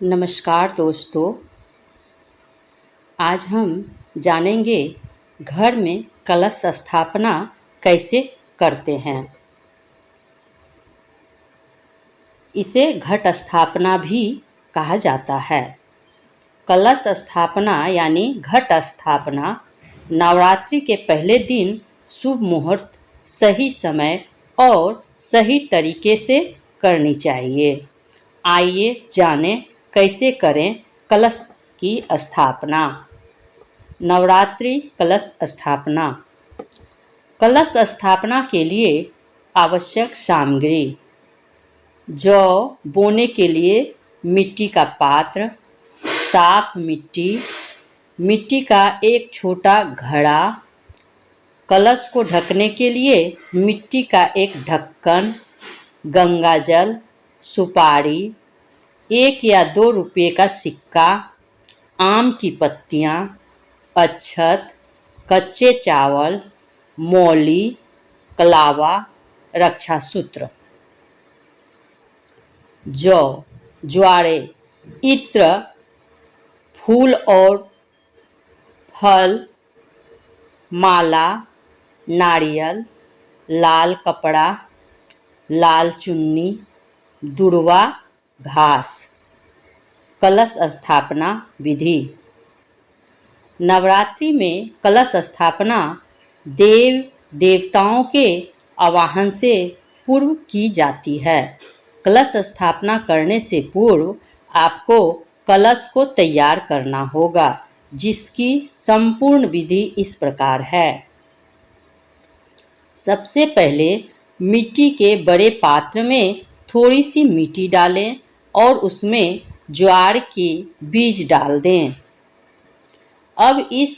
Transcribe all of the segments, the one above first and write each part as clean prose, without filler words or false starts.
नमस्कार दोस्तों। आज हम जानेंगे घर में कलश स्थापना कैसे करते हैं। इसे घट स्थापना भी कहा जाता है। कलश स्थापना यानी घट स्थापना नवरात्रि के पहले दिन शुभ मुहूर्त, सही समय और सही तरीके से करनी चाहिए। आइए जानें कैसे करें कलश की स्थापना। नवरात्रि कलश स्थापना। कलश स्थापना के लिए आवश्यक सामग्री: जौ बोने के लिए मिट्टी का पात्र, साफ मिट्टी, मिट्टी का एक छोटा घड़ा, कलश को ढकने के लिए मिट्टी का एक ढक्कन, गंगाजल, सुपारी, 1 या 2 रुपये का सिक्का, आम की पत्तियाँ, अक्षत, कच्चे चावल, मौली, कलावा, रक्षा सूत्र। जौ, ज्वारे, इत्र, फूल और फल, माला, नारियल, लाल कपड़ा, लाल चुन्नी, दुर्वा घास। कलश स्थापना विधि: नवरात्रि में कलश स्थापना देव देवताओं के आवाहन से पूर्व की जाती है। कलश स्थापना करने से पूर्व आपको कलश को तैयार करना होगा, जिसकी संपूर्ण विधि इस प्रकार है। सबसे पहले मिट्टी के बड़े पात्र में थोड़ी सी मिट्टी डालें और उसमें ज्वार के बीज डाल दें। अब इस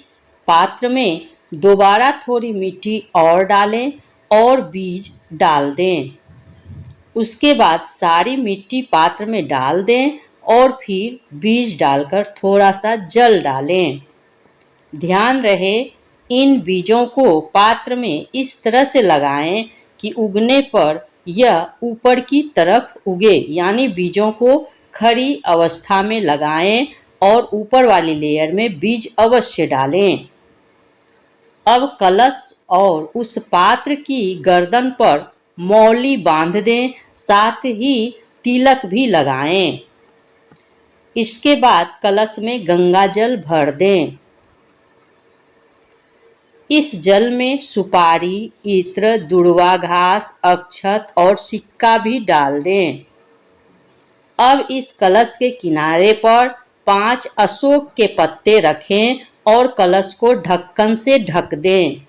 पात्र में दोबारा थोड़ी मिट्टी और डालें और बीज डाल दें। उसके बाद सारी मिट्टी पात्र में डाल दें और फिर बीज डालकर थोड़ा सा जल डालें। ध्यान रहे, इन बीजों को पात्र में इस तरह से लगाएं कि उगने पर यह ऊपर की तरफ उगे, यानी बीजों को खड़ी अवस्था में लगाएं और ऊपर वाली लेयर में बीज अवश्य डालें। अब कलश और उस पात्र की गर्दन पर मौली बांध दें, साथ ही तिलक भी लगाएं। इसके बाद कलश में गंगा जल भर दें। इस जल में सुपारी, इत्र, दुर्वा घास, अक्षत और सिक्का भी डाल दें। अब इस कलश के किनारे पर 5 अशोक के पत्ते रखें और कलश को ढक्कन से ढक दें।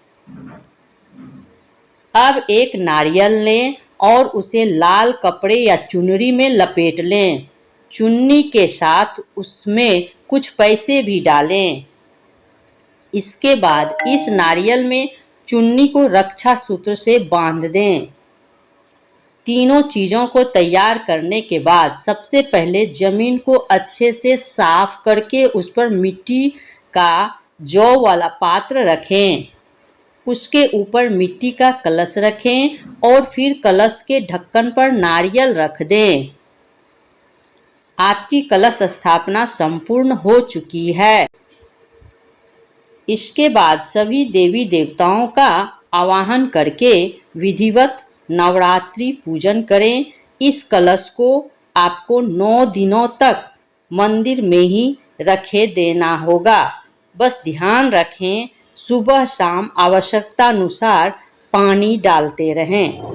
अब एक नारियल लें और उसे लाल कपड़े या चुनरी में लपेट लें। चुन्नी के साथ उसमें कुछ पैसे भी डालें। इसके बाद इस नारियल में चुन्नी को रक्षा सूत्र से बांध दें। तीनों चीज़ों को तैयार करने के बाद सबसे पहले जमीन को अच्छे से साफ करके उस पर मिट्टी का जौ वाला पात्र रखें। उसके ऊपर मिट्टी का कलश रखें और फिर कलश के ढक्कन पर नारियल रख दें। आपकी कलश स्थापना संपूर्ण हो चुकी है। इसके बाद सभी देवी देवताओं का आवाहन करके विधिवत नवरात्रि पूजन करें। इस कलश को आपको 9 दिनों तक मंदिर में ही रखे देना होगा। बस ध्यान रखें, सुबह शाम आवश्यकता अनुसार पानी डालते रहें।